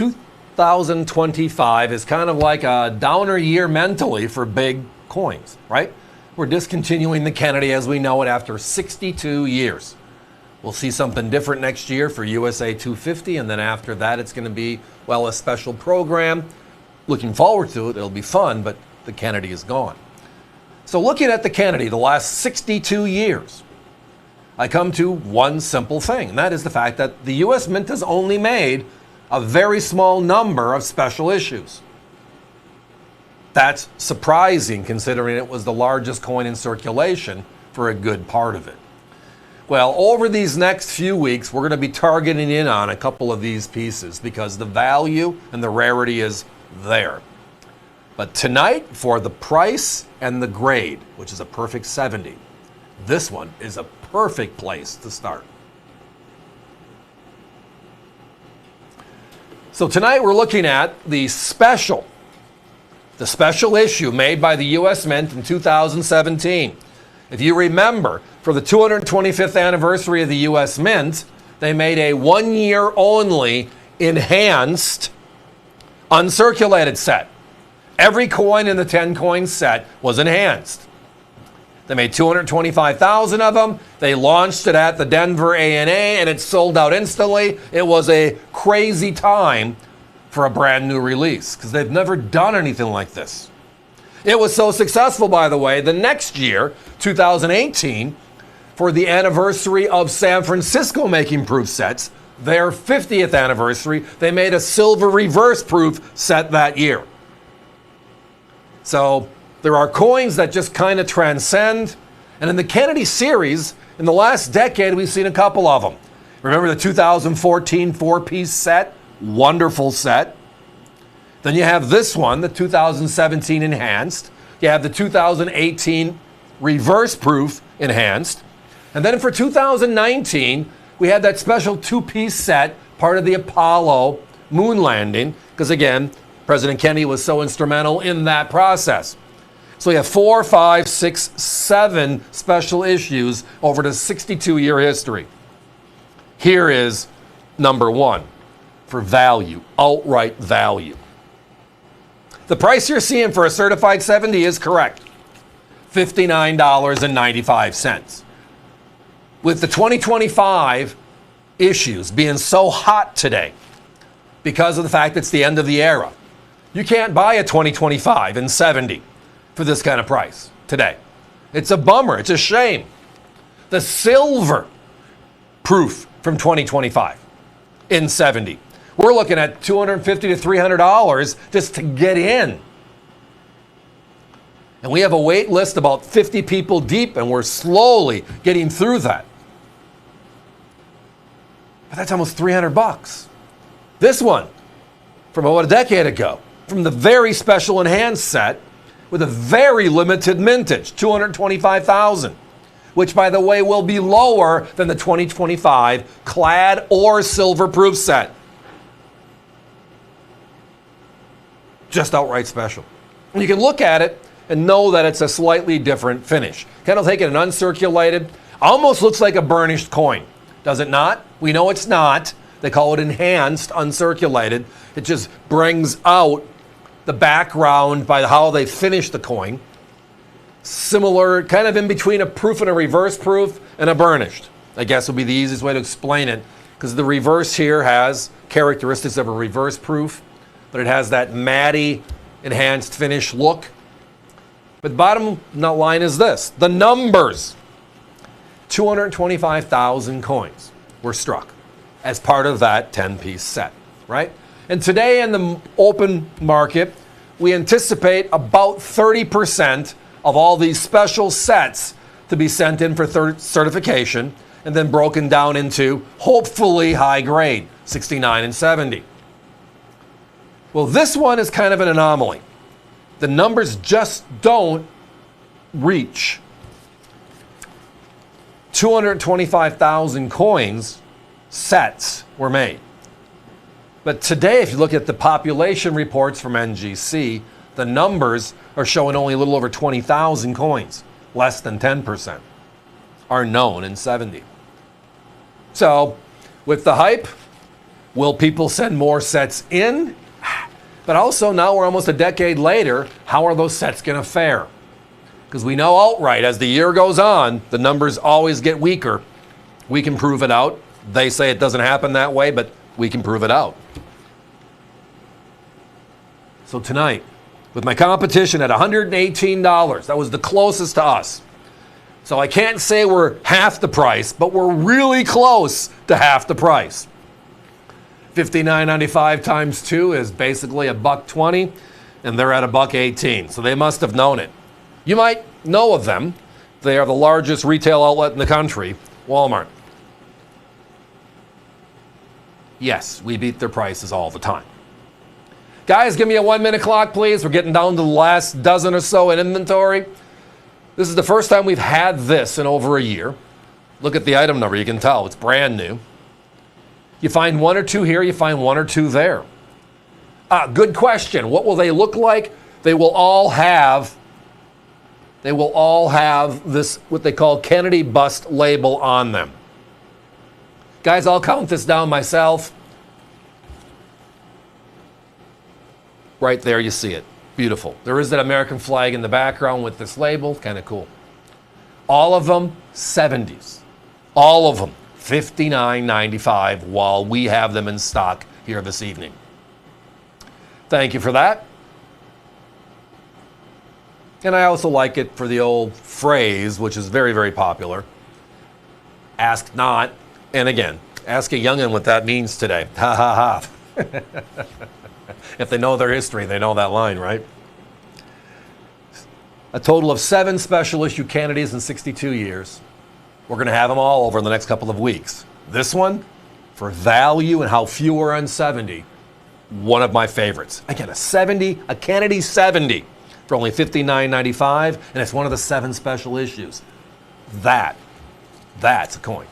2025 is kind of like a downer year mentally for big coins, right? We're discontinuing the Kennedy as we know it after 62 years. We'll see something different next year for USA 250, and then after that it's going to be, well, a special program. Looking forward to it. It'll be fun, but the Kennedy is gone. So looking at the Kennedy the last 62 years, I come to one simple thing, and that is the fact that the U.S. Mint has only made a very small number of special issues. That's surprising considering it was the largest coin in circulation for a good part of it. Well, over these next few weeks, we're going to be targeting in on a couple of these pieces because the value and the rarity is there. But tonight, for the price and the grade, which is a perfect 70, this one is a perfect place to start. So tonight we're looking at the special issue made by the U.S. Mint in 2017. If you remember, for the 225th anniversary of the U.S. Mint, they made a 1 year only enhanced uncirculated set. Every coin in the 10 coin set was enhanced. They made 225,000 of them. They launched it at the Denver ANA and it sold out instantly. It was a crazy time for a brand new release because they've never done anything like this. It was so successful, by the way, the next year, 2018, for the anniversary of San Francisco making proof sets, their 50th anniversary, they made a silver reverse proof set that year. So there are coins that just kind of transcend. And in the Kennedy series, in the last decade, we've seen a couple of them. Remember the 2014 four-piece set? Wonderful set. Then you have this one, the 2017 enhanced. You have the 2018 reverse proof enhanced. And then for 2019, we had that special two-piece set, part of the Apollo moon landing, because again, President Kennedy was so instrumental in that process. So we have 4, 5, 6, 7 special issues over the 62-year history. Here is number one for value, outright value. The price you're seeing for a certified 70 is correct, $59.95. With the 2025 issues being so hot today because of the fact it's the end of the era, you can't buy a 2025 in 70 for this kind of price today. It's a bummer. It's a shame. The silver proof from 2025 in 70. We're looking at $250 to $300 just to get in. And we have a wait list about 50 people deep, and we're slowly getting through that. But that's almost $300. This one, from about a decade ago, from the very special enhanced set with a very limited mintage, 225,000, which, by the way, will be lower than the 2025 clad or silver proof set. Just outright special. And you can look at it and know that it's a slightly different finish. Kind of take it an uncirculated, almost looks like a burnished coin. Does it not? We know it's not. They call it enhanced uncirculated. It just brings out the background by how they finish the coin. Similar, kind of in between a proof and a reverse proof and a burnished, I guess would be the easiest way to explain it, because the reverse here has characteristics of a reverse proof, but it has that matty, enhanced finish look. But the bottom line is this. The numbers. 225,000 coins were struck as part of that 10-piece set, right? And today in the open market, we anticipate about 30% of all these special sets to be sent in for certification and then broken down into hopefully high grade, 69 and 70. Well, this one is kind of an anomaly. The numbers just don't reach 225,000 coins sets were made. But today, if you look at the population reports from NGC, the numbers are showing only a little over 20,000 coins, less than 10%, are known in 70. So, with the hype, Will people send more sets in? But also, now we're almost a decade later, how are those sets going to fare? Because we know outright, as the year goes on, the numbers always get weaker. We can prove it out. They say it doesn't happen that way, but we can prove it out. So tonight, with my competition at $118, that was the closest to us. So I can't say we're half the price, but we're really close to half the price. $59.95 times 2 is basically $1.20, and they're at $1.18. So they must have known it. You might know of them. They are the largest retail outlet in the country, Walmart. Yes, we beat their prices all the time. Guys, give me a 1-minute clock, please. We're getting down to the last dozen or so in inventory. This is the first time we've had this in over a year. Look at the item number. You can tell it's brand new. You find 1 or 2 here, you find 1 or 2 there. Good question. What will they look like? They will all have this, what they call Kennedy bust label on them. Guys, I'll count this down myself. Right there, you see it. Beautiful. There is that American flag in the background with this label. Kind of cool. All of them, 70s. All of them, $59.95, while we have them in stock here this evening. Thank you for that. And I also like it for the old phrase, which is very, very popular. Ask not. And again, ask a youngin' what that means today. Ha ha ha. If they know their history, they know that line, right? A total of 7 special issue Kennedys in 62 years. We're going to have them all over in the next couple of weeks. This one, for value and how few are on 70, one of my favorites. Again, a Kennedy 70 for only $59.95, and it's one of the 7 special issues. That's a coin.